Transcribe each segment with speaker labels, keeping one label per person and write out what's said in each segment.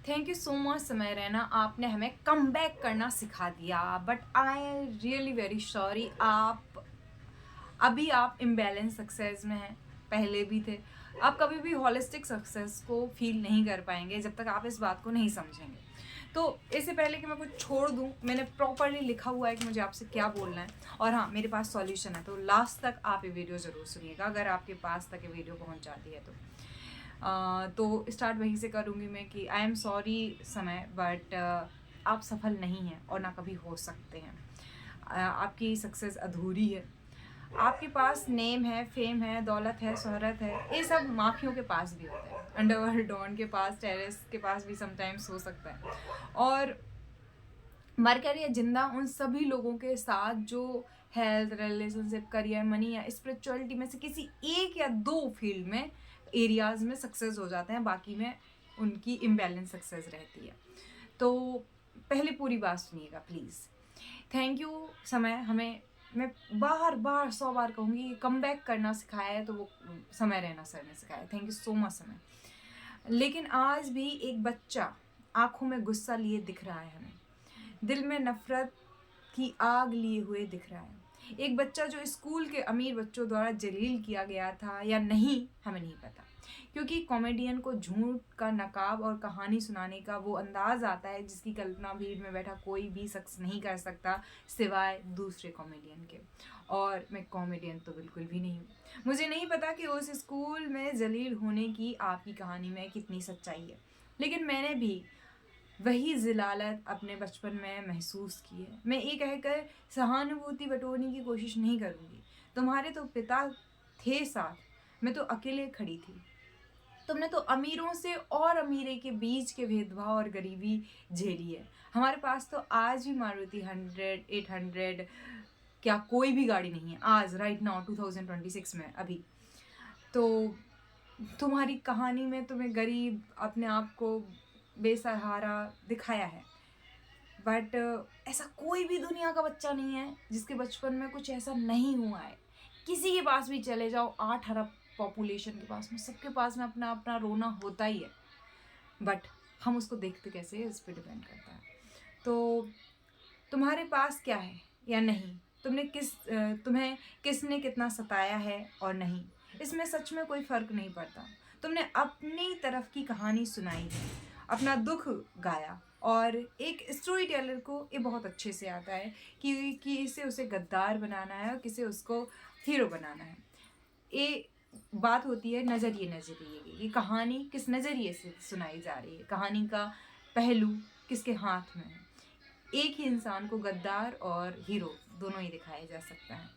Speaker 1: Thank you so much समय रैना, आपने हमें कम बैक करना सिखा दिया। But I really very sorry. आप इम्बैलेंस सक्सेस में हैं, पहले भी थे। आप कभी भी हॉलिस्टिक सक्सेस को फील नहीं कर पाएंगे जब तक आप इस बात को नहीं समझेंगे। तो इससे पहले कि मैं कुछ छोड़ दूं, मैंने प्रॉपरली लिखा हुआ है कि मुझे आपसे क्या बोलना है, और हाँ, मेरे पास सॉल्यूशन है। तो लास्ट तक आप ये वीडियो ज़रूर सुनिएगा, अगर आपके पास तक ये वीडियो पहुंच जाती है तो। तो स्टार्ट वहीं से करूँगी मैं कि आई एम सॉरी समय, बट आप सफल नहीं हैं और ना कभी हो सकते हैं। आपकी सक्सेस अधूरी है। आपके पास नेम है, फेम है, दौलत है, शोहरत है, ये सब माफियों के पास भी होता है। अंडरवर्ल्ड डॉन के पास, टेररिस्ट के पास भी समटाइम्स हो सकता है। और मरकर या जिंदा उन सभी लोगों के साथ जो हेल्थ, रिलेशनशिप, करियर, मनी या स्पिरिचुअलिटी में से किसी एक या दो फील्ड में, एरियाज में सक्सेस हो जाते हैं, बाकी में उनकी इम्बैलेंस सक्सेस रहती है। तो पहले पूरी बात सुनिएगा प्लीज़। थैंक यू समय, हमें, मैं बार बार 100 बार कहूँगी, कम बैक करना सिखाया है तो वो समय रहना सर ने सिखाया है। थैंक यू सो मच समय। लेकिन आज भी एक बच्चा आंखों में गुस्सा लिए दिख रहा है हमें, दिल में नफरत की आग लिए हुए दिख रहा है। एक बच्चा जो स्कूल के अमीर बच्चों द्वारा जलील किया गया था या नहीं, हमें नहीं पता, क्योंकि कॉमेडियन को झूठ का नकाब और कहानी सुनाने का वो अंदाज आता है जिसकी कल्पना भीड़ में बैठा कोई भी शख्स नहीं कर सकता सिवाय दूसरे कॉमेडियन के। और मैं कॉमेडियन तो बिल्कुल भी नहीं हूँ। मुझे नहीं पता कि उस स्कूल में जलील होने की आपकी कहानी में कितनी सच्चाई है, लेकिन मैंने भी वही ज़िलालत अपने बचपन में महसूस की है। मैं ये कहकर सहानुभूति बटोरने की कोशिश नहीं करूँगी। तुम्हारे तो पिता थे साथ, मैं तो अकेले खड़ी थी। तुमने तो अमीरों से और अमीरे के बीच के भेदभाव और गरीबी झेली है। हमारे पास तो आज भी मारुति 100, 800, क्या कोई भी गाड़ी नहीं है आज, राइट नाउ 2026 में अभी। तो तुम्हारी कहानी में तुम्हें गरीब, अपने आप को बेसहारा दिखाया है। बट ऐसा कोई भी दुनिया का बच्चा नहीं है जिसके बचपन में कुछ ऐसा नहीं हुआ है। किसी के पास भी चले जाओ, 8 अरब पॉपुलेशन के पास में, सबके पास में अपना अपना रोना होता ही है। बट हम उसको देखते कैसे है, इस पर डिपेंड करता है। तो तुम्हारे पास क्या है या नहीं, तुम्हें किसने कितना सताया है और नहीं, इसमें सच में कोई फ़र्क नहीं पड़ता। तुमने अपनी तरफ की कहानी सुनाई है, अपना दुख गाया, और एक स्टोरी टेलर को ये बहुत अच्छे से आता है कि इसे उसे गद्दार बनाना है और किसे उसको हीरो बनाना है। ये बात होती है नज़रिए की, ये कहानी किस नज़रिए से सुनाई जा रही है, कहानी का पहलू किसके हाथ में है। एक ही इंसान को गद्दार और हीरो दोनों ही दिखाया जा सकता है।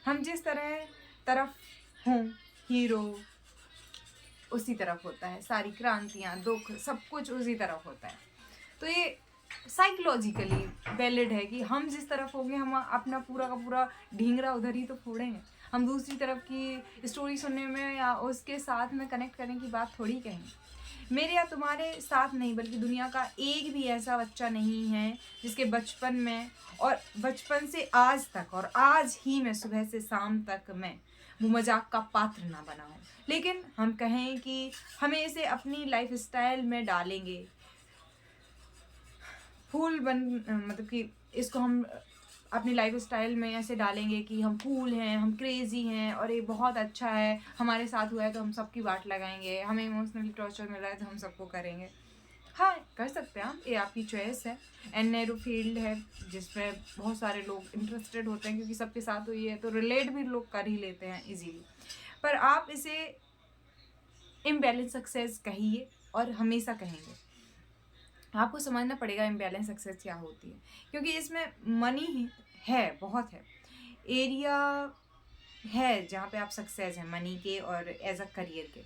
Speaker 1: हम जिस तरफ हों, हीरो उसी तरफ होता है, सारी क्रांतियाँ, दुख, सब कुछ उसी तरफ होता है। तो ये साइकोलॉजिकली वैलिड है कि हम जिस तरफ होंगे, हम अपना पूरा का पूरा ढींगरा उधर ही तो फोड़ेंगे। हम दूसरी तरफ की स्टोरी सुनने में या उसके साथ में कनेक्ट करने की बात थोड़ी कहेंगे। मेरे या तुम्हारे साथ नहीं, बल्कि दुनिया का एक भी ऐसा बच्चा नहीं है जिसके बचपन में और बचपन से आज तक और आज ही में सुबह से शाम तक मैं वो मजाक का पात्र ना बना हो। लेकिन हम कहें कि हमें इसे अपनी लाइफ स्टाइल में डालेंगे, मतलब कि इसको हम अपनी लाइफ स्टाइल में ऐसे डालेंगे कि हम कूल हैं, हम क्रेजी हैं और ये बहुत अच्छा है, हमारे साथ हुआ है तो हम सबकी बात लगाएंगे, हमें इमोशनली टॉर्चर मिल रहा है तो हम सबको करेंगे। हाँ, कर सकते हैं आप, ये आपकी चॉइस है। एंड नैरो फील्ड है जिसमें बहुत सारे लोग इंटरेस्टेड होते हैं, क्योंकि सबके साथ हुई है तो रिलेट भी लोग कर ही लेते हैं इजीली। पर आप इसे इम्बैलेंस सक्सेस कहिए, और हमेशा कहेंगे। आपको समझना पड़ेगा इम्बैलेंस सक्सेस क्या होती है, क्योंकि इसमें मनी है, बहुत है, एरिया है जहाँ पे आप सक्सेस हैं मनी के और एज अ करियर के।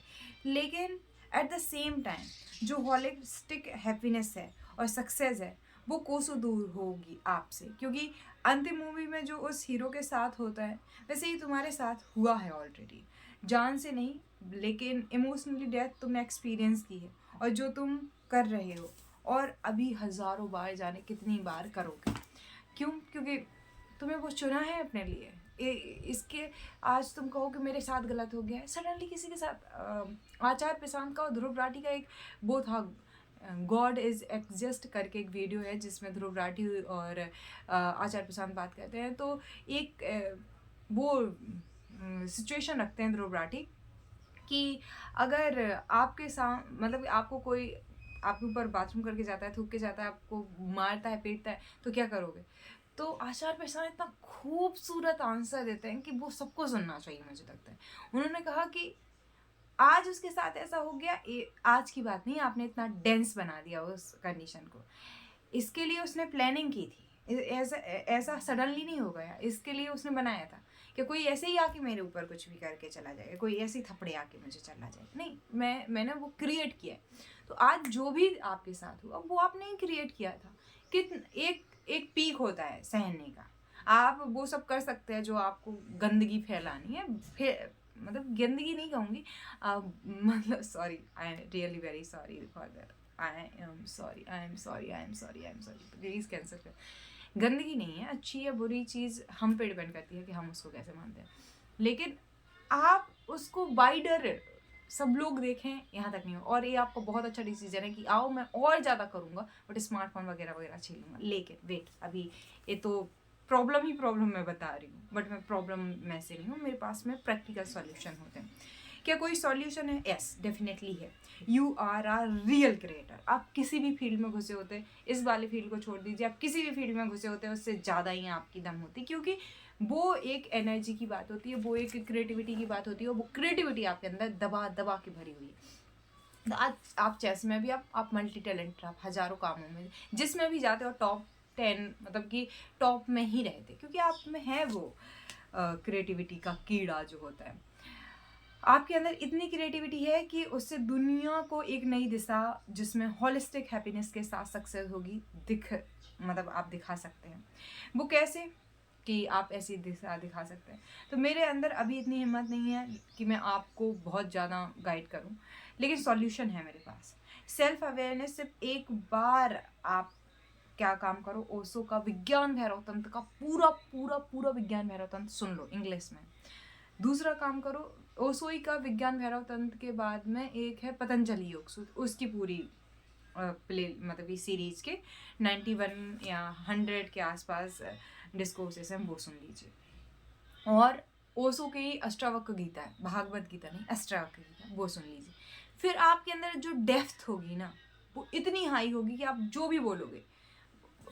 Speaker 1: लेकिन एट द सेम टाइम जो होलिस्टिक हैप्पीनेस है और सक्सेस है, वो कोसों दूर होगी आपसे, क्योंकि अंतिम मूवी में जो उस हीरो के साथ होता है वैसे ही तुम्हारे साथ हुआ है ऑलरेडी। जान से नहीं, लेकिन इमोशनली डेथ तुमने एक्सपीरियंस की है, और जो तुम कर रहे हो और अभी हज़ारों बार जाने कितनी बार करोगे। क्यों? क्योंकि तुम्हें वो चुना है अपने लिए। इसके आज तुम कहो कि मेरे साथ गलत हो गया है, सडनली किसी के साथ आचार प्रशांत का और ध्रुव राठी का एक वो था, गॉड इज एग्जिस्ट करके एक वीडियो है जिसमें ध्रुव राठी और आचार्य प्रशांत बात करते हैं। तो एक वो सिचुएशन रखते हैं ध्रुव राठी कि अगर आपके मतलब आपको कोई आपके ऊपर बाथरूम करके जाता है, थूक के जाता है, आपको मारता है, पीटता है, तो क्या करोगे? तो आचार्य प्रशांत इतना खूबसूरत आंसर देते हैं कि वो सबको सुनना चाहिए मुझे लगता है। उन्होंने कहा कि आज उसके साथ ऐसा हो गया, आज की बात नहीं, आपने इतना डेंस बना दिया उस कंडीशन को। इसके लिए उसने प्लानिंग की थी, ऐसा ऐसा सडनली नहीं हो गया, इसके लिए उसने बनाया था कि कोई ऐसे ही आके मेरे ऊपर कुछ भी करके चला जाएगा, कोई ऐसी थपड़े आके मुझे चला जाएगा, नहीं, मैंने वो क्रिएट किया है। तो आज जो भी आपके साथ हुआ वो आपने ही क्रिएट किया था। कि एक पीक होता है सहने का, आप वो सब कर सकते हैं जो आपको गंदगी फैलानी है, फिर मतलब गंदगी नहीं कहूँगी, मतलब sorry, I am really very sorry for that, I am sorry, please cancel कर। गंदगी नहीं है, अच्छी या बुरी चीज़ हम पे डिपेंड करती है कि हम उसको कैसे मानते हैं, लेकिन आप उसको वाइडर सब लोग देखें यहाँ तक नहीं हो। और ये आपको बहुत अच्छा डिसीजन है कि आओ मैं और ज़्यादा करूँगा, बट स्मार्टफोन वगैरह वगैरह छीन लूँगा। लेकिन वेट, अभी ये तो प्रॉब्लम मैं बता रही हूँ, बट मैं प्रॉब्लम में से नहीं हूँ, मेरे पास में प्रैक्टिकल सॉल्यूशन होते हैं। क्या कोई सॉल्यूशन है? यस, डेफिनेटली है। You are a real creator. आप किसी भी फील्ड में घुसे होते, इस वाले फील्ड को छोड़ दीजिए, आप किसी भी फील्ड में घुसे होते हैं, उससे ज़्यादा ही आपकी दम होती है, क्योंकि वो एक एनर्जी की बात होती है, वो एक क्रिएटिविटी की बात होती है, और वो क्रिएटिविटी आपके अंदर दबा दबा के भरी हुई है। आज आप चेस में भी आप मल्टी टैलेंटेड, आप हज़ारों कामों में जिसमें भी जाते हो टॉप 10, मतलब कि टॉप में ही रहते, क्योंकि आप में है वो क्रिएटिविटी का कीड़ा जो होता है। आपके अंदर इतनी क्रिएटिविटी है कि उससे दुनिया को एक नई दिशा, जिसमें होलिस्टिक हैप्पीनेस के साथ सक्सेस होगी, मतलब आप दिखा सकते हैं। वो कैसे कि आप ऐसी दिशा दिखा सकते हैं। तो मेरे अंदर अभी इतनी हिम्मत नहीं है कि मैं आपको बहुत ज़्यादा गाइड करूं, लेकिन सॉल्यूशन है मेरे पास। सेल्फ अवेयरनेस, सिर्फ एक बार आप क्या काम करो, ओशो का विज्ञान भैरव तंत्र का पूरा पूरा पूरा विज्ञान भैरव तंत्र सुन लो इंग्लिश में। दूसरा काम करो, ओशोई का विज्ञान भैरव तंत्र के बाद में एक है पतंजलि योग सूत्र, उसकी पूरी मतलब इस सीरीज के 91 या 100 के आसपास डिस्कोर्सेस हैं, वो सुन लीजिए। और ओशो की अष्टावक्र गीता है, भागवत गीता नहीं, अष्टावक्र गीता, वो सुन लीजिए। फिर आपके अंदर जो डेप्थ होगी ना, वो इतनी हाई होगी कि आप जो भी बोलोगे,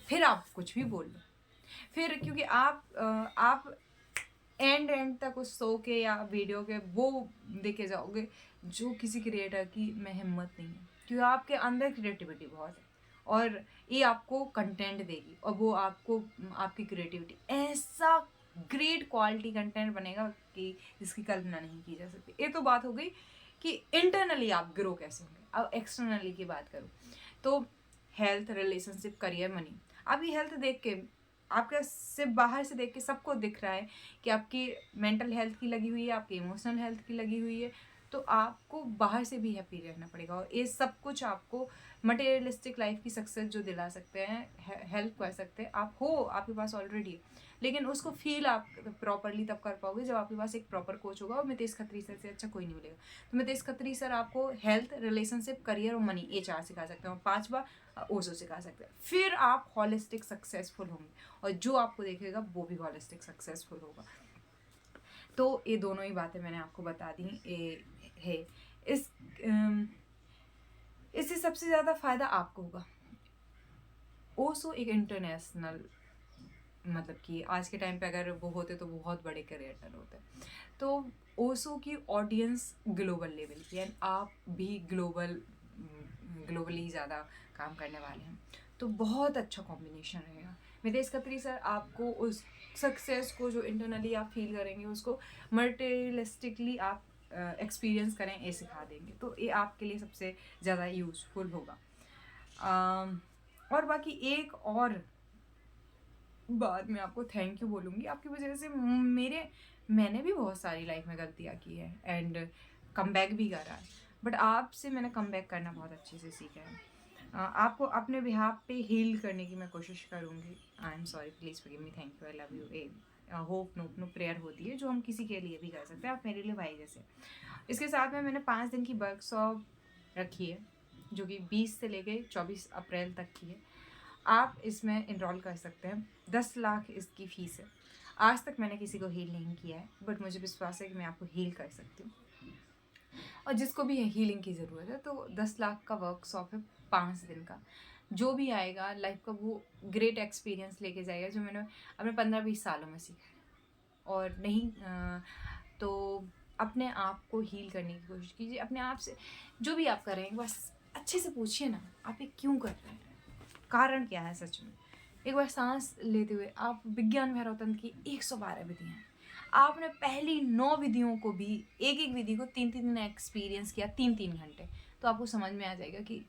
Speaker 1: फिर आप कुछ भी बोल लो, फिर क्योंकि आप एंड तक उस शो के या वीडियो के वो देखे जाओगे, जो किसी क्रिएटर की में हिम्मत नहीं है, क्योंकि आपके अंदर क्रिएटिविटी बहुत है, और ये आपको कंटेंट देगी, और वो आपको आपकी क्रिएटिविटी ऐसा ग्रेट क्वालिटी कंटेंट बनेगा कि जिसकी कल्पना नहीं की जा सकती। ये तो बात हो गई कि इंटरनली आप ग्रो कैसे होंगे। अब एक्सटर्नली की बात करूँ तो हेल्थ, रिलेशनशिप, करियर, मनी। अब ये हेल्थ देख के, आपका सिर्फ बाहर से देख के सबको दिख रहा है कि आपकी मेंटल हेल्थ की लगी हुई है, आपकी इमोशनल हेल्थ की लगी हुई है, तो आपको बाहर से भी हैप्पी रहना पड़ेगा। और ये सब कुछ आपको मटेरियलिस्टिक लाइफ की सक्सेस जो दिला सकते हैं, हेल्प कर सकते हैं, आप हो, आपके पास ऑलरेडी, लेकिन उसको फील आप प्रॉपरली तब कर पाओगे जब आपके पास एक प्रॉपर कोच होगा, और मितेश खत्री सर से अच्छा कोई नहीं मिलेगा। तो मितेश खत्री सर आपको हेल्थ, रिलेशनशिप, करियर और मनी, ये 4 सिखा सकते हैं, और 5वां ओशो सिखा सकते हैं। फिर आप हॉलिस्टिक सक्सेसफुल होंगे, और जो आपको देखेगा वो भी हॉलिस्टिक सक्सेसफुल होगा। तो ये दोनों ही बातें मैंने आपको बता दी है। इससे सबसे ज़्यादा फ़ायदा आपको होगा। ओशो एक इंटरनेशनल, मतलब कि आज के टाइम पे अगर वो होते तो बहुत बड़े क्रिएटर होते, तो ओशो की ऑडियंस ग्लोबल लेवल की है, आप भी ग्लोबली ज़्यादा काम करने वाले हैं, तो बहुत अच्छा कॉम्बिनेशन रहेगा। मितेश खत्री सर आपको उस सक्सेस को जो इंटरनली आप फील करेंगे, उसको मटेरियलिस्टिकली आप एक्सपीरियंस करें, ये सिखा देंगे, तो ये आपके लिए सबसे ज़्यादा यूज़फुल होगा। और बाकी एक और बाद में आपको थैंक यू बोलूँगी, आपकी वजह से मैंने भी बहुत सारी लाइफ में गलतियाँ की है, एंड कम बैक भी करा है, बट आपसे मैंने कम बैक करना बहुत अच्छे से सीखा है। आपको अपने बिहाफ पे हील करने की मैं कोशिश करूँगी। I am sorry, please forgive me, thank you, I love you. होप नो प्रेयर होती है जो हम किसी के लिए भी कर सकते हैं, आप मेरे लिए भाई जैसे। इसके साथ में मैंने 5 दिन की वर्कशॉप रखी है, जो कि 20 से लेके 24 अप्रैल तक की है। आप इसमें इनरोल कर सकते हैं। 10 लाख इसकी फ़ीस है। आज तक मैंने किसी को हील नहीं किया है, बट मुझे विश्वास है कि मैं आपको हील कर सकती हूँ। और जिसको भी हीलिंग की ज़रूरत है, तो 10 लाख का वर्कशॉप है 5 दिन का। जो भी आएगा लाइफ का वो ग्रेट एक्सपीरियंस लेके जाएगा, जो मैंने अपने 15-20 सालों में सीखा है। और नहीं तो अपने आप को हील करने की कोशिश कीजिए। अपने आप से जो भी आप कर रहे हैं बस अच्छे से पूछिए ना, आप ये क्यों कर रहे हैं, कारण क्या है सच में। एक बार सांस लेते हुए आप विज्ञान भैरवतंत्र की 112 विधियाँ हैं, आपने पहली 9 विधियों को भी एक विधि को 3-3 दिन एक्सपीरियंस किया, 3-3 घंटे, तो आपको समझ में आ जाएगा कि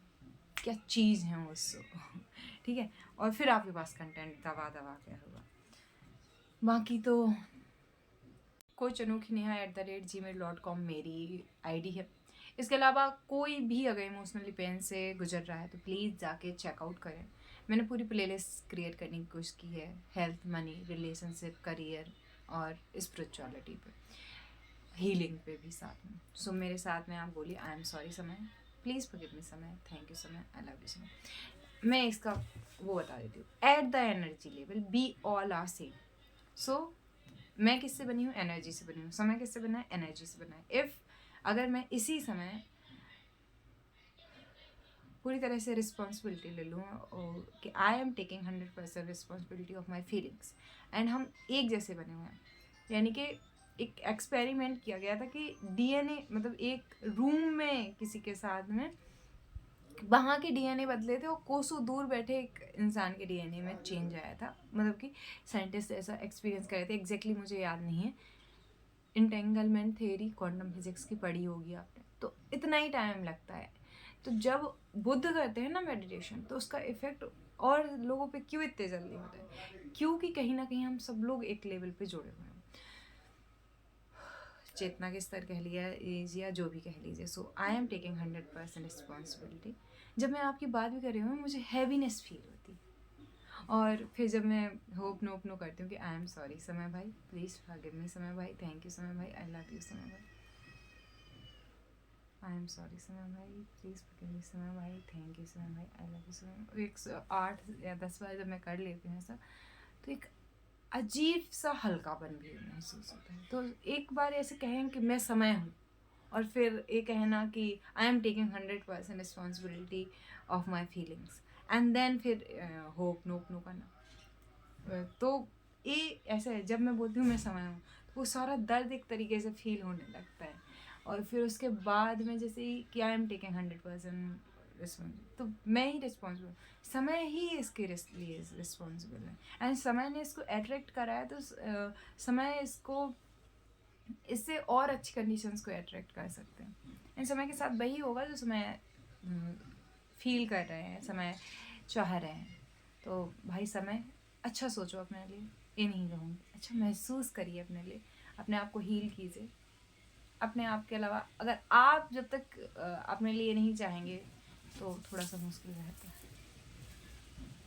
Speaker 1: क्या चीज़ है वो ठीक है। और फिर आपके पास कंटेंट दवा क्या होगा। बाकी तो coachanokhineha@gmail.com मेरी आईडी है। इसके अलावा कोई भी अगर इमोशनली पेन से गुजर रहा है तो प्लीज़ जाके चेकआउट करें। मैंने पूरी प्लेलिस्ट क्रिएट करने की कोशिश की है, हेल्थ, मनी, रिलेशनशिप, करियर और स्पिरिचुअलिटी पे, हीलिंग पे भी साथ में। सो मेरे साथ में आप बोलिए आई एम सॉरी समय, प्लीज़ फॉरगिव मी समय, थैंक यू समय, आई लव यू समय। मैं इसका वो बता देती हूँ। At the energy level we all are same. So मैं किससे बनी हूँ? एनर्जी से बनी हूँ। समय किससे बना है? एनर्जी से बना है। इफ़ अगर मैं इसी समय पूरी तरह से रिस्पॉन्सिबिलिटी ले लूँ कि I am taking 100% responsibility of my feelings, and हम एक जैसे बने हुए हैं। यानी कि एक एक्सपेरिमेंट किया गया था कि डीएनए, मतलब एक रूम में किसी के साथ में वहाँ के डीएनए बदले थे और कोसों दूर बैठे एक इंसान के डीएनए में चेंज आया था। मतलब कि साइंटिस्ट ऐसा एक्सपीरियंस कर रहे थे, एग्जैक्टली मुझे याद नहीं है। इंटेंगलमेंट थ्योरी क्वांटम फिजिक्स की पढ़ी होगी आपने, तो इतना ही टाइम लगता है। तो जब बुद्ध करते हैं ना मेडिटेशन, तो उसका इफेक्ट और लोगों पे क्यों इतने जल्दी होता है? क्योंकि कहीं ना कहीं हम सब लोग एक लेवल पे जुड़े हुए हैं, चेतना के स्तर कह लिया या जो भी कह लीजिए। सो आई एम टेकिंग 100% रिस्पॉन्सिबिलिटी। जब मैं आपकी बात भी कर रही हूँ मुझे हैवीनेस फील होती है, और फिर जब मैं होप नो करती हूँ कि आई एम सॉरी समय भाई, प्लीज़ फॉरगिव मी समय भाई, थैंक यू समय भाई, आई लव यू समय भाई, आई एम सॉरी समय भाई, प्लीज़ फॉरगिव मी समय भाई, थैंक यू समय भाई, आई लव यू समय। 108 या 10 बार जब मैं कर लेती हूँ ऐसा, तो एक अजीब सा हल्कापन भी महसूस होता है। तो एक बार ऐसे कहें कि मैं समय हूँ, और फिर ये कहना कि I am taking 100% responsibility of my feelings, and then फिर होप नो करना। तो ये ऐसा है, जब मैं बोलती हूँ मैं समय हूँ, तो वो सारा दर्द एक तरीके से फील होने लगता है। और फिर उसके बाद में जैसे ही कि आई एम टेकिंग 100% रिस्पॉन्सिबल, तो मैं ही रिस्पॉन्सिबल, समय ही इसके लिए रिस्पॉन्सिबल है। एंड समय ने इसको अट्रैक्ट करा है, तो समय इसको इससे और अच्छी कंडीशंस को अट्रैक्ट कर सकते हैं। एंड समय के साथ वही होगा जो समय फील कर रहे हैं, समय चाह रहे हैं। तो भाई समय अच्छा सोचो अपने लिए, ये नहीं कहूँगी, अच्छा महसूस करिए अपने लिए, अपने आप को हील कीजिए। अपने आप के अलावा अगर आप जब तक अपने लिए नहीं चाहेंगे तो थोड़ा सा मुश्किल रहता है।